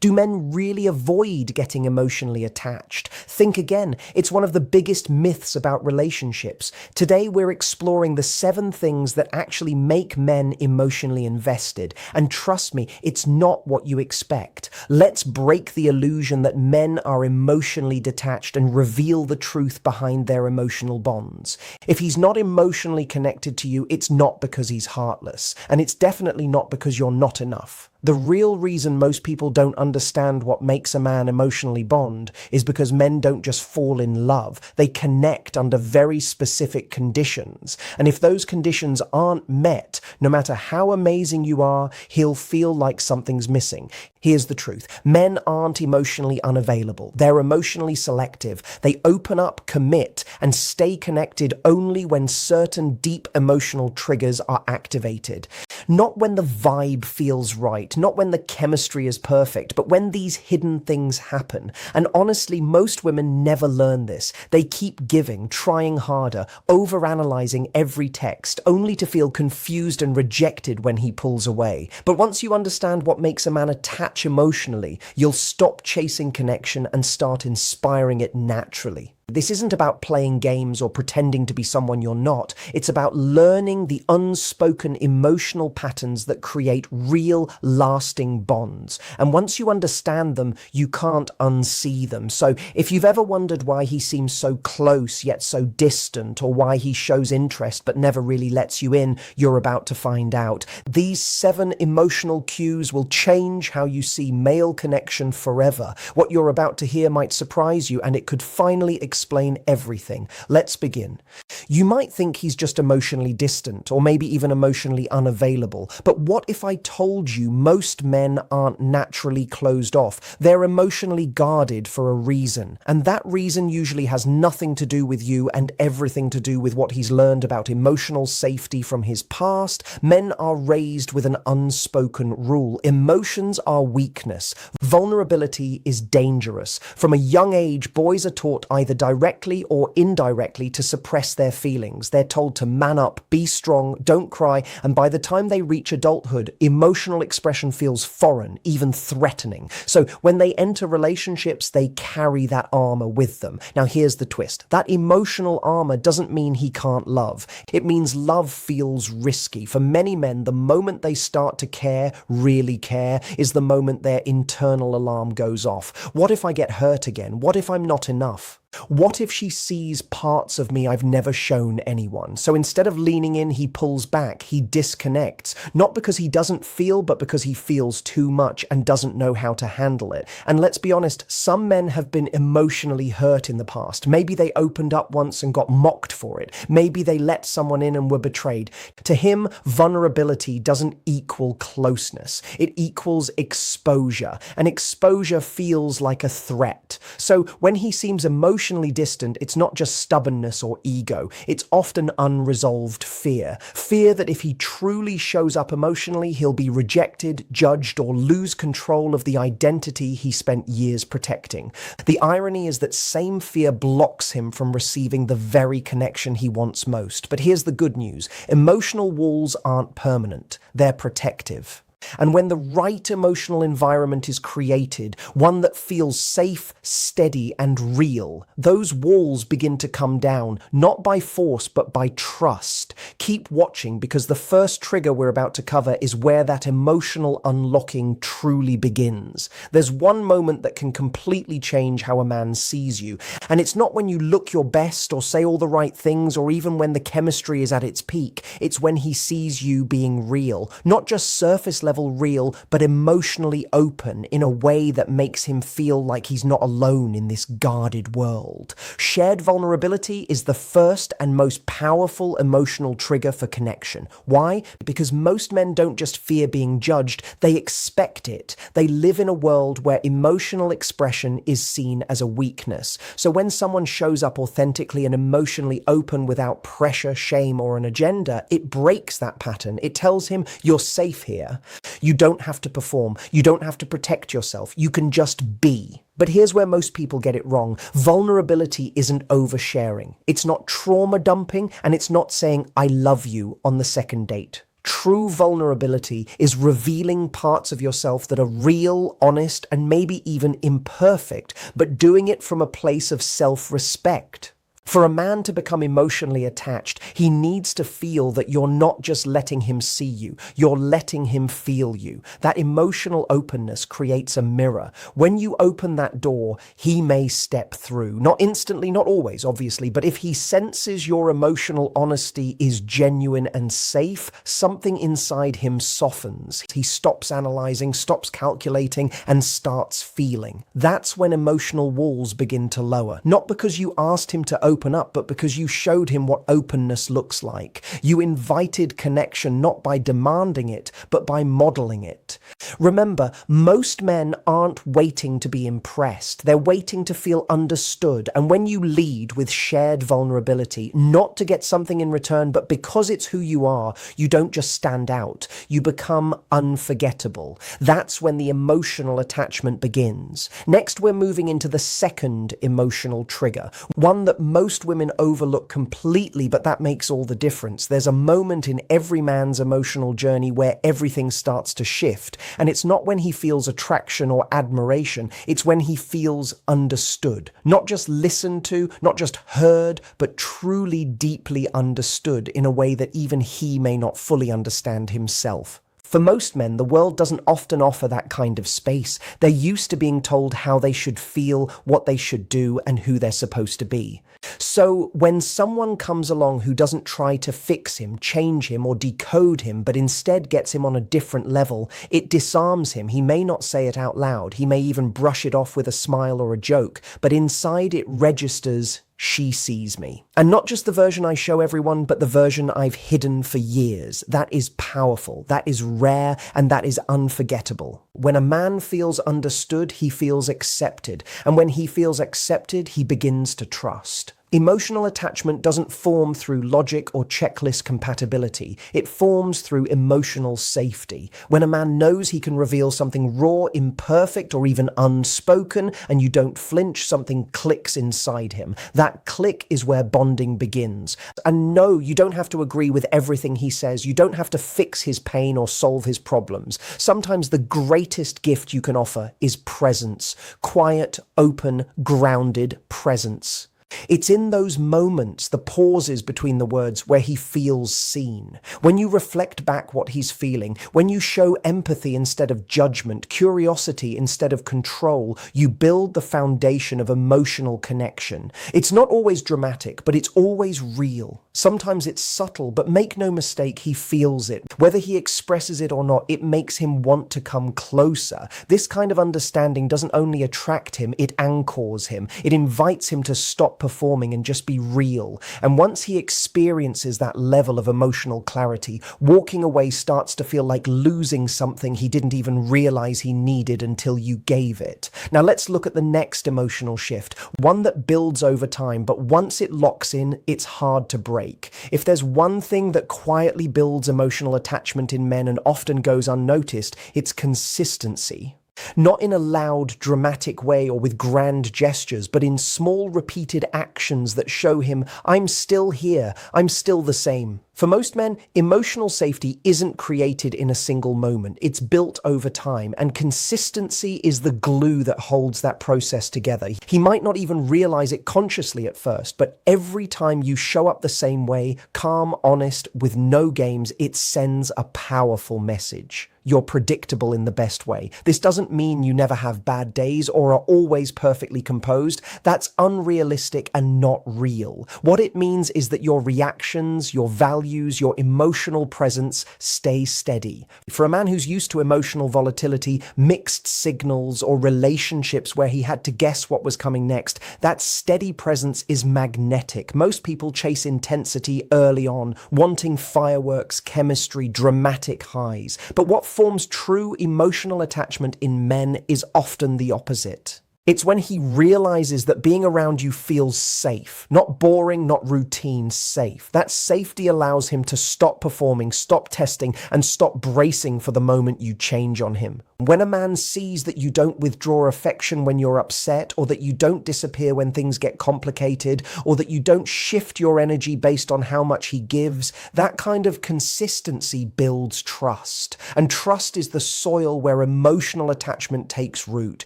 Do men really avoid getting emotionally attached? Think again. It's one of the biggest myths about relationships. Today we're exploring the 7 things that actually make men emotionally invested. And trust me, it's not what you expect. Let's break the illusion that men are emotionally detached and reveal the truth behind their emotional bonds. If he's not emotionally connected to you, it's not because he's heartless. And it's definitely not because you're not enough. The real reason most people don't understand what makes a man emotionally bond is because men don't just fall in love. They connect under very specific conditions. And if those conditions aren't met, no matter how amazing you are, he'll feel like something's missing. Here's the truth. Men aren't emotionally unavailable. They're emotionally selective. They open up, commit, and stay connected only when certain deep emotional triggers are activated. Not when the vibe feels right, not when the chemistry is perfect, but when these hidden things happen. And honestly, most women never learn this. They keep giving, trying harder, overanalyzing every text, only to feel confused and rejected when he pulls away. But once you understand what makes a man attach emotionally, you'll stop chasing connection and start inspiring it naturally. This isn't about playing games or pretending to be someone you're not. It's about learning the unspoken emotional patterns that create real, lasting bonds. And once you understand them, you can't unsee them. So if you've ever wondered why he seems so close yet so distant, or why he shows interest but never really lets you in, you're about to find out. These 7 emotional cues will change how you see male connection forever. What you're about to hear might surprise you, and it could finally explain everything. Let's begin. You might think he's just emotionally distant, or maybe even emotionally unavailable. But what if I told you most men aren't naturally closed off? They're emotionally guarded for a reason. And that reason usually has nothing to do with you and everything to do with what he's learned about emotional safety from his past. Men are raised with an unspoken rule. Emotions are weakness. Vulnerability is dangerous. From a young age, boys are taught either directly or indirectly to suppress their feelings. They're told to man up, be strong, don't cry, and by the time they reach adulthood, emotional expression feels foreign, even threatening. So when they enter relationships, they carry that armor with them. Now here's the twist. That emotional armor doesn't mean he can't love. It means love feels risky. For many men, the moment they start to care, really care, is the moment their internal alarm goes off. What if I get hurt again? What if I'm not enough? What if she sees parts of me I've never shown anyone? So instead of leaning in, he pulls back, he disconnects, not because he doesn't feel, but because he feels too much and doesn't know how to handle it. And let's be honest, some men have been emotionally hurt in the past. Maybe they opened up once and got mocked for it. Maybe they let someone in and were betrayed. To him, vulnerability doesn't equal closeness. It equals exposure, and exposure feels like a threat. So when he seems emotionally distant, it's not just stubbornness or ego. It's often unresolved fear. Fear that if he truly shows up emotionally, he'll be rejected, judged, or lose control of the identity he spent years protecting. The irony is that same fear blocks him from receiving the very connection he wants most. But here's the good news. Emotional walls aren't permanent. They're protective. And when the right emotional environment is created, one that feels safe, steady, and real, those walls begin to come down, not by force, but by trust. Keep watching, because the first trigger we're about to cover is where that emotional unlocking truly begins. There's one moment that can completely change how a man sees you. And it's not when you look your best or say all the right things, or even when the chemistry is at its peak. It's when he sees you being real, not just surface level real, but emotionally open in a way that makes him feel like he's not alone in this guarded world. Shared vulnerability is the first and most powerful emotional trigger for connection. Why? Because most men don't just fear being judged, they expect it. They live in a world where emotional expression is seen as a weakness. So when someone shows up authentically and emotionally open without pressure, shame, or an agenda, it breaks that pattern. It tells him, you're safe here. You don't have to perform. You don't have to protect yourself. You can just be. But here's where most people get it wrong. Vulnerability isn't oversharing. It's not trauma dumping, and it's not saying, I love you on the second date. True vulnerability is revealing parts of yourself that are real, honest, and maybe even imperfect, but doing it from a place of self-respect. For a man to become emotionally attached, he needs to feel that you're not just letting him see you, you're letting him feel you. That emotional openness creates a mirror. When you open that door, he may step through. Not instantly, not always, obviously, but if he senses your emotional honesty is genuine and safe, something inside him softens. He stops analyzing, stops calculating, and starts feeling. That's when emotional walls begin to lower. Not because you asked him to open up, but because you showed him what openness looks like. You invited connection not by demanding it, but by modeling it. Remember, most men aren't waiting to be impressed. They're waiting to feel understood. And when you lead with shared vulnerability, not to get something in return, but because it's who you are, you don't just stand out. You become unforgettable. That's when the emotional attachment begins. Next, we're moving into the second emotional trigger, one that most women overlook completely, but that makes all the difference. There's a moment in every man's emotional journey where everything starts to shift. And it's not when he feels attraction or admiration, it's when he feels understood. Not just listened to, not just heard, but truly deeply understood in a way that even he may not fully understand himself. For most men, the world doesn't often offer that kind of space. They're used to being told how they should feel, what they should do, and who they're supposed to be. So when someone comes along who doesn't try to fix him, change him, or decode him, but instead gets him on a different level, it disarms him. He may not say it out loud. He may even brush it off with a smile or a joke, but inside it registers, she sees me. And not just the version I show everyone, but the version I've hidden for years. That is powerful, that is rare, and that is unforgettable. When a man feels understood, he feels accepted. And when he feels accepted, he begins to trust. Emotional attachment doesn't form through logic or checklist compatibility. It forms through emotional safety. When a man knows he can reveal something raw, imperfect, or even unspoken, and you don't flinch, something clicks inside him. That click is where bonding begins. And no, you don't have to agree with everything he says. You don't have to fix his pain or solve his problems. Sometimes the greatest gift you can offer is presence. Quiet, open, grounded presence. It's in those moments, the pauses between the words, where he feels seen. When you reflect back what he's feeling, when you show empathy instead of judgment, curiosity instead of control, you build the foundation of emotional connection. It's not always dramatic, but it's always real. Sometimes it's subtle, but make no mistake, he feels it. Whether he expresses it or not, it makes him want to come closer. This kind of understanding doesn't only attract him, it anchors him. It invites him to stop performing and just be real. And once he experiences that level of emotional clarity, walking away starts to feel like losing something he didn't even realize he needed until you gave it. Now let's look at the next emotional shift, one that builds over time, but once it locks in, it's hard to break. If there's one thing that quietly builds emotional attachment in men and often goes unnoticed, it's consistency. Not in a loud, dramatic way or with grand gestures, but in small, repeated actions that show him, I'm still here, I'm still the same. For most men, emotional safety isn't created in a single moment. It's built over time, and consistency is the glue that holds that process together. He might not even realize it consciously at first, but every time you show up the same way, calm, honest, with no games, it sends a powerful message. You're predictable in the best way. This doesn't mean you never have bad days or are always perfectly composed. That's unrealistic and not real. What it means is that your reactions, your values, your emotional presence stay steady. For a man who's used to emotional volatility, mixed signals, or relationships where he had to guess what was coming next, that steady presence is magnetic. Most people chase intensity early on, wanting fireworks, chemistry, dramatic highs. But what forms true emotional attachment in men is often the opposite. It's when he realizes that being around you feels safe, not boring, not routine, safe. That safety allows him to stop performing, stop testing, and stop bracing for the moment you change on him. When a man sees that you don't withdraw affection when you're upset, or that you don't disappear when things get complicated, or that you don't shift your energy based on how much he gives, that kind of consistency builds trust. And trust is the soil where emotional attachment takes root.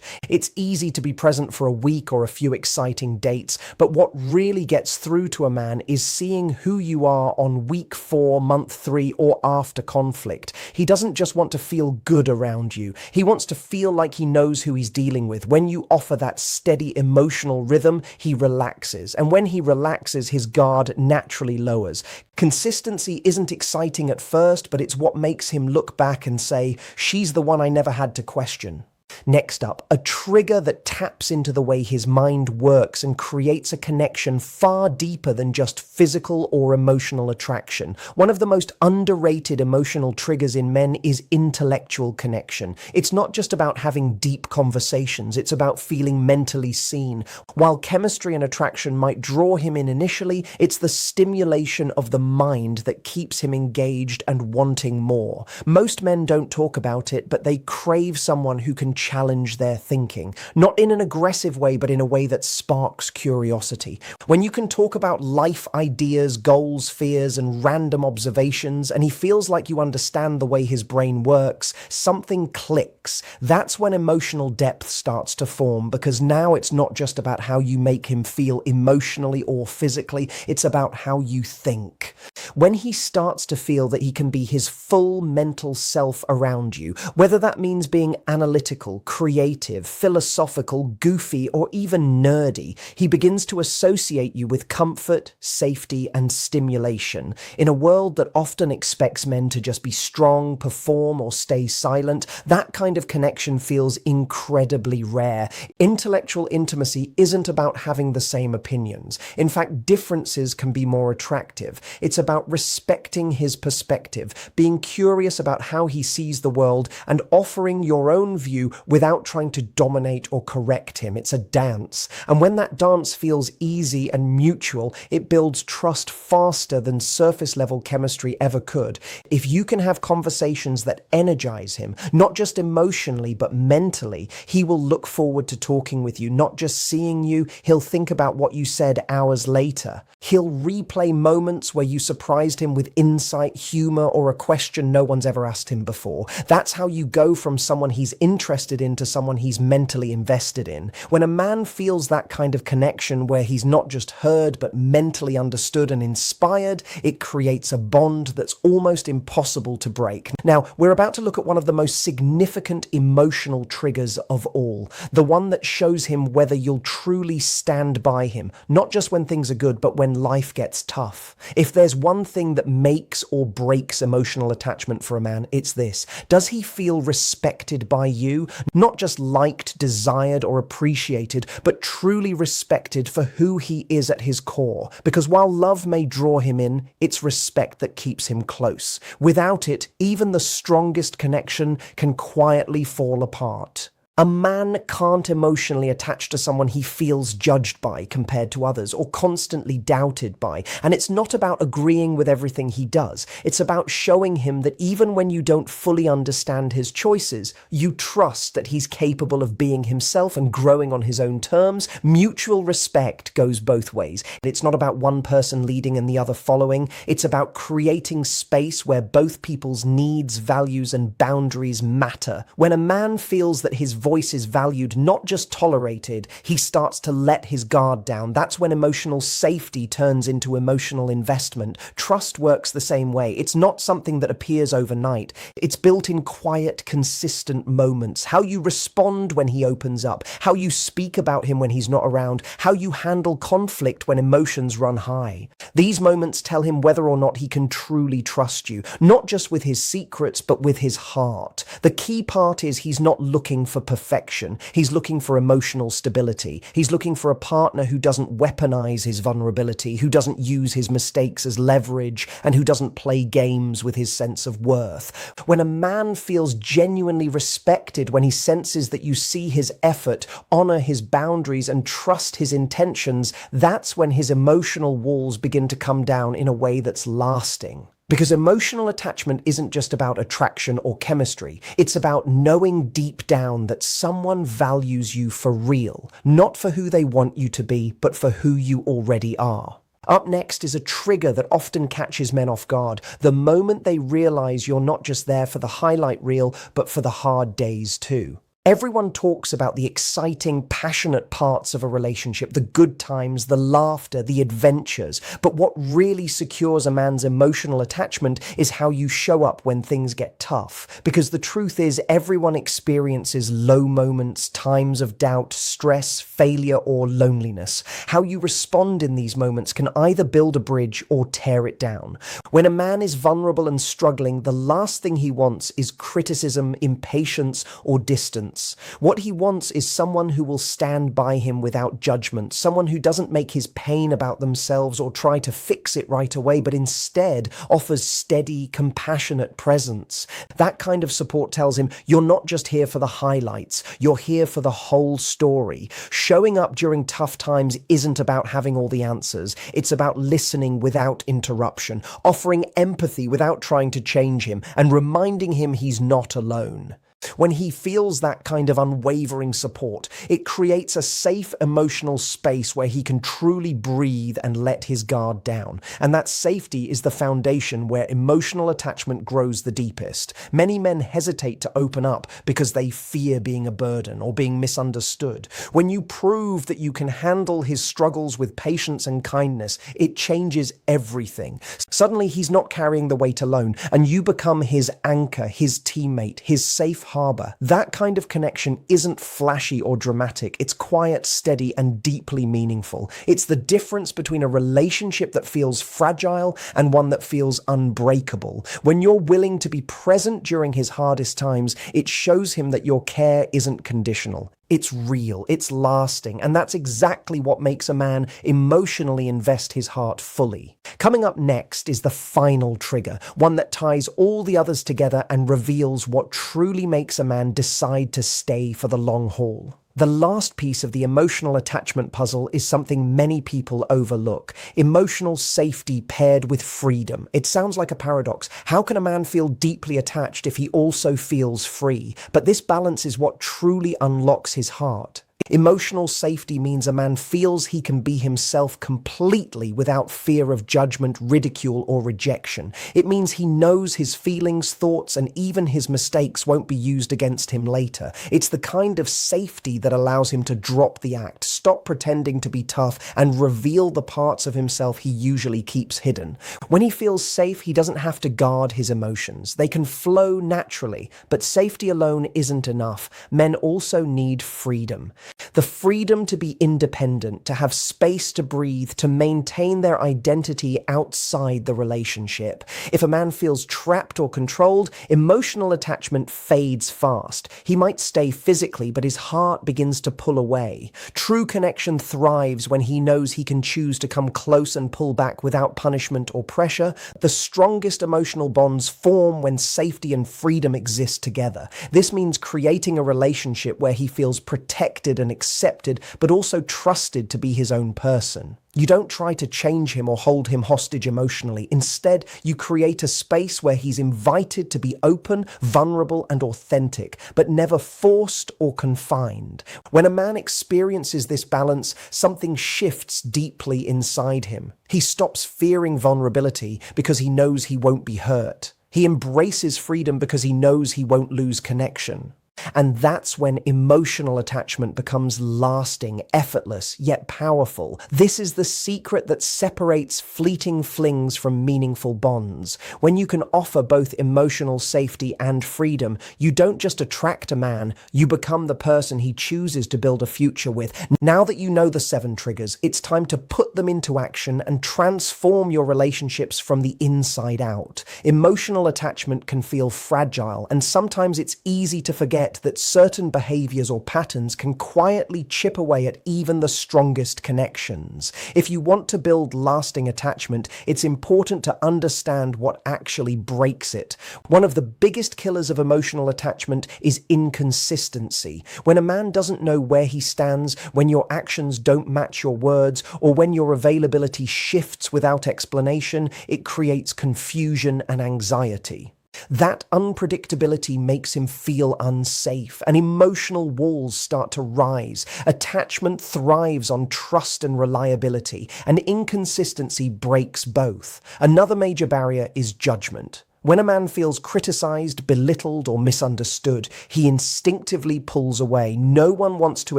It's easy to be present for a week or a few exciting dates, but what really gets through to a man is seeing who you are on week 4, month 3, or after conflict. He doesn't just want to feel good around you. He wants to feel like he knows who he's dealing with. When you offer that steady emotional rhythm, he relaxes. And when he relaxes, his guard naturally lowers. Consistency isn't exciting at first, but it's what makes him look back and say, "She's the one I never had to question." Next up, a trigger that taps into the way his mind works and creates a connection far deeper than just physical or emotional attraction. One of the most underrated emotional triggers in men is intellectual connection. It's not just about having deep conversations, it's about feeling mentally seen. While chemistry and attraction might draw him in initially, it's the stimulation of the mind that keeps him engaged and wanting more. Most men don't talk about it, but they crave someone who can challenge their thinking, not in an aggressive way, but in a way that sparks curiosity. When you can talk about life ideas, goals, fears, and random observations, and he feels like you understand the way his brain works, something clicks. That's when emotional depth starts to form, because now it's not just about how you make him feel emotionally or physically, it's about how you think. When he starts to feel that he can be his full mental self around you, whether that means being analytical, creative, philosophical, goofy, or even nerdy, he begins to associate you with comfort, safety, and stimulation. In a world that often expects men to just be strong, perform, or stay silent, that kind of connection feels incredibly rare. Intellectual intimacy isn't about having the same opinions. In fact, differences can be more attractive. It's about respecting his perspective, being curious about how he sees the world, and offering your own view without trying to dominate or correct him. It's a dance. And when that dance feels easy and mutual, it builds trust faster than surface level chemistry ever could. If you can have conversations that energize him, not just emotionally, but mentally, he will look forward to talking with you, not just seeing you. He'll think about what you said hours later. He'll replay moments where you surprised him with insight, humor, or a question no one's ever asked him before. That's how you go from someone he's interested in to someone he's mentally invested in. When a man feels that kind of connection where he's not just heard but mentally understood and inspired, it creates a bond that's almost impossible to break. Now, we're about to look at one of the most significant emotional triggers of all, the one that shows him whether you'll truly stand by him, not just when things are good, but when life gets tough. If there's one thing that makes or breaks emotional attachment for a man, it's this. Does he feel respected by you? Not just liked, desired, or appreciated, but truly respected for who he is at his core. Because while love may draw him in, it's respect that keeps him close. Without it, even the strongest connection can quietly fall apart. A man can't emotionally attach to someone he feels judged by compared to others, or constantly doubted by. And it's not about agreeing with everything he does. It's about showing him that even when you don't fully understand his choices, you trust that he's capable of being himself and growing on his own terms. Mutual respect goes both ways. It's not about one person leading and the other following. It's about creating space where both people's needs, values, and boundaries matter. When a man feels that his voice is valued, not just tolerated, he starts to let his guard down. That's when emotional safety turns into emotional investment. Trust works the same way. It's not something that appears overnight. It's built in quiet, consistent moments. How you respond when he opens up, how you speak about him when he's not around, how you handle conflict when emotions run high. These moments tell him whether or not he can truly trust you, not just with his secrets, but with his heart. The key part is he's not looking for perfection. He's looking for emotional stability. He's looking for a partner who doesn't weaponize his vulnerability, who doesn't use his mistakes as leverage, and who doesn't play games with his sense of worth. When a man feels genuinely respected, when he senses that you see his effort, honor his boundaries, and trust his intentions, that's when his emotional walls begin to come down in a way that's lasting. Because emotional attachment isn't just about attraction or chemistry. It's about knowing deep down that someone values you for real, not for who they want you to be, but for who you already are. Up next is a trigger that often catches men off guard, the moment they realize you're not just there for the highlight reel, but for the hard days too. Everyone talks about the exciting, passionate parts of a relationship, the good times, the laughter, the adventures. But what really secures a man's emotional attachment is how you show up when things get tough. Because the truth is, everyone experiences low moments, times of doubt, stress, failure, or loneliness. How you respond in these moments can either build a bridge or tear it down. When a man is vulnerable and struggling, the last thing he wants is criticism, impatience, or distance. What he wants is someone who will stand by him without judgment, someone who doesn't make his pain about themselves or try to fix it right away, but instead offers steady, compassionate presence. That kind of support tells him, you're not just here for the highlights, you're here for the whole story. Showing up during tough times isn't about having all the answers. It's about listening without interruption, offering empathy without trying to change him, and reminding him he's not alone. When he feels that kind of unwavering support, it creates a safe emotional space where he can truly breathe and let his guard down. And that safety is the foundation where emotional attachment grows the deepest. Many men hesitate to open up because they fear being a burden or being misunderstood. When you prove that you can handle his struggles with patience and kindness, it changes everything. Suddenly he's not carrying the weight alone, and you become his anchor, his teammate, his safe harbor. That kind of connection isn't flashy or dramatic. It's quiet, steady, and deeply meaningful. It's the difference between a relationship that feels fragile and one that feels unbreakable. When you're willing to be present during his hardest times, it shows him that your care isn't conditional. It's real, it's lasting, and that's exactly what makes a man emotionally invest his heart fully. Coming up next is the final trigger, one that ties all the others together and reveals what truly makes a man decide to stay for the long haul. The last piece of the emotional attachment puzzle is something many people overlook: emotional safety paired with freedom. It sounds like a paradox. How can a man feel deeply attached if he also feels free? But this balance is what truly unlocks his heart. Emotional safety means a man feels he can be himself completely without fear of judgment, ridicule, or rejection. It means he knows his feelings, thoughts, and even his mistakes won't be used against him later. It's the kind of safety that allows him to drop the act, stop pretending to be tough, and reveal the parts of himself he usually keeps hidden. When he feels safe, he doesn't have to guard his emotions. They can flow naturally, but safety alone isn't enough. Men also need freedom. The freedom to be independent, to have space to breathe, to maintain their identity outside the relationship. If a man feels trapped or controlled, emotional attachment fades fast. He might stay physically, but his heart begins to pull away. True connection thrives when he knows he can choose to come close and pull back without punishment or pressure. The strongest emotional bonds form when safety and freedom exist together. This means creating a relationship where he feels protected and accepted, but also trusted to be his own person. You don't try to change him or hold him hostage emotionally. Instead, you create a space where he's invited to be open, vulnerable, and authentic, but never forced or confined. When a man experiences this balance, something shifts deeply inside him. He stops fearing vulnerability because he knows he won't be hurt. He embraces freedom because he knows he won't lose connection. And that's when emotional attachment becomes lasting, effortless, yet powerful. This is the secret that separates fleeting flings from meaningful bonds. When you can offer both emotional safety and freedom, you don't just attract a man, you become the person he chooses to build a future with. Now that you know the 7 triggers, it's time to put them into action and transform your relationships from the inside out. Emotional attachment can feel fragile, and sometimes it's easy to forget forget that certain behaviors or patterns can quietly chip away at even the strongest connections. If you want to build lasting attachment, it's important to understand what actually breaks it. One of the biggest killers of emotional attachment is inconsistency. When a man doesn't know where he stands, when your actions don't match your words, or when your availability shifts without explanation, it creates confusion and anxiety. That unpredictability makes him feel unsafe, and emotional walls start to rise. Attachment thrives on trust and reliability, and inconsistency breaks both. Another major barrier is judgment. When a man feels criticized, belittled, or misunderstood, he instinctively pulls away. No one wants to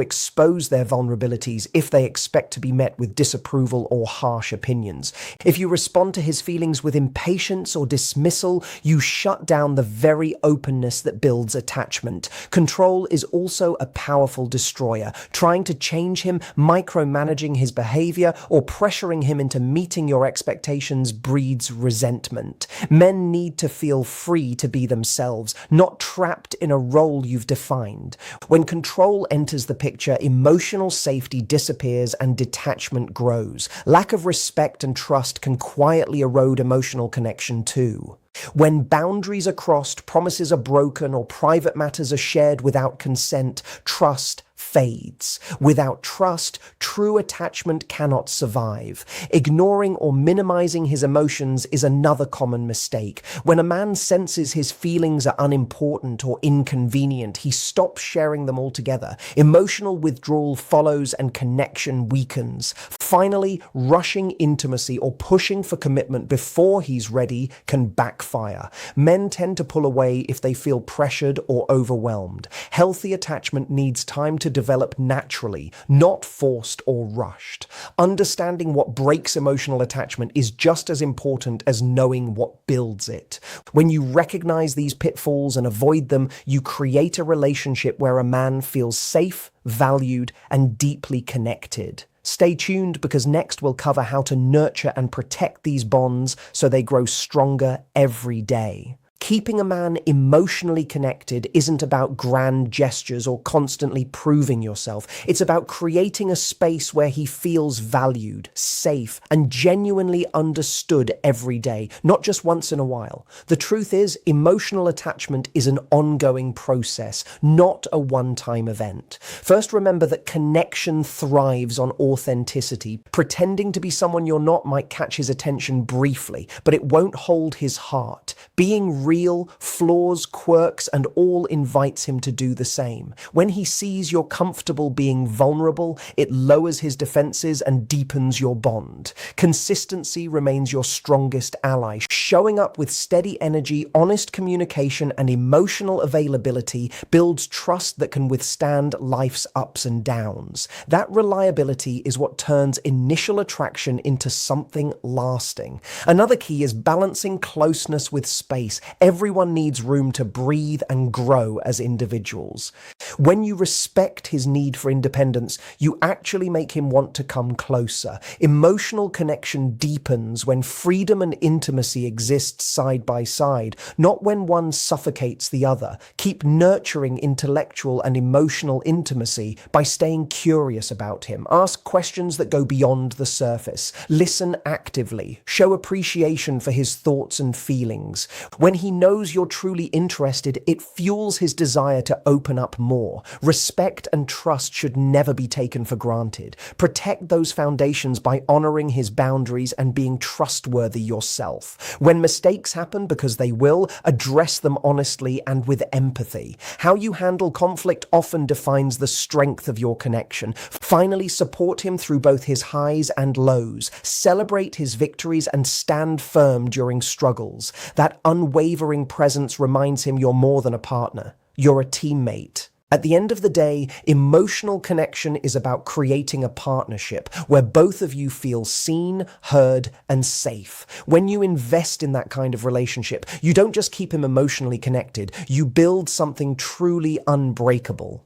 expose their vulnerabilities if they expect to be met with disapproval or harsh opinions. If you respond to his feelings with impatience or dismissal, you shut down the very openness that builds attachment. Control is also a powerful destroyer. Trying to change him, micromanaging his behavior, or pressuring him into meeting your expectations breeds resentment. Men need to feel free to be themselves, not trapped in a role you've defined. When control enters the picture, emotional safety disappears and detachment grows. Lack of respect and trust can quietly erode emotional connection too. When boundaries are crossed, promises are broken, or private matters are shared without consent, trust fades. Without trust, true attachment cannot survive. Ignoring or minimizing his emotions is another common mistake. When a man senses his feelings are unimportant or inconvenient, he stops sharing them altogether. Emotional withdrawal follows and connection weakens. Finally, rushing intimacy or pushing for commitment before he's ready can backfire. Men tend to pull away if they feel pressured or overwhelmed. Healthy attachment needs time to develop naturally, not forced or rushed. Understanding what breaks emotional attachment is just as important as knowing what builds it. When you recognize these pitfalls and avoid them, you create a relationship where a man feels safe, valued, and deeply connected. Stay tuned, because next we'll cover how to nurture and protect these bonds so they grow stronger every day. Keeping a man emotionally connected isn't about grand gestures or constantly proving yourself. It's about creating a space where he feels valued, safe, and genuinely understood every day, not just once in a while. The truth is, emotional attachment is an ongoing process, not a one-time event. First, remember that connection thrives on authenticity. Pretending to be someone you're not might catch his attention briefly, but it won't hold his heart. Being real, flaws, quirks, and all invites him to do the same. When he sees you're comfortable being vulnerable, it lowers his defenses and deepens your bond. Consistency remains your strongest ally. Showing up with steady energy, honest communication, and emotional availability builds trust that can withstand life's ups and downs. That reliability is what turns initial attraction into something lasting. Another key is balancing closeness with space. Everyone needs room to breathe and grow as individuals. When you respect his need for independence, you actually make him want to come closer. Emotional connection deepens when freedom and intimacy exist side by side, not when one suffocates the other. Keep nurturing intellectual and emotional intimacy by staying curious about him. Ask questions that go beyond the surface. Listen actively. Show appreciation for his thoughts and feelings. When he knows you're truly interested, it fuels his desire to open up more. Respect and trust should never be taken for granted. Protect those foundations by honoring his boundaries and being trustworthy yourself. When mistakes happen, because they will, address them honestly and with empathy. How you handle conflict often defines the strength of your connection. Finally, support him through both his highs and lows. Celebrate his victories and stand firm during struggles. That unwavering presence reminds him you're more than a partner. You're a teammate. At the end of the day, emotional connection is about creating a partnership where both of you feel seen, heard, and safe. When you invest in that kind of relationship, you don't just keep him emotionally connected, you build something truly unbreakable.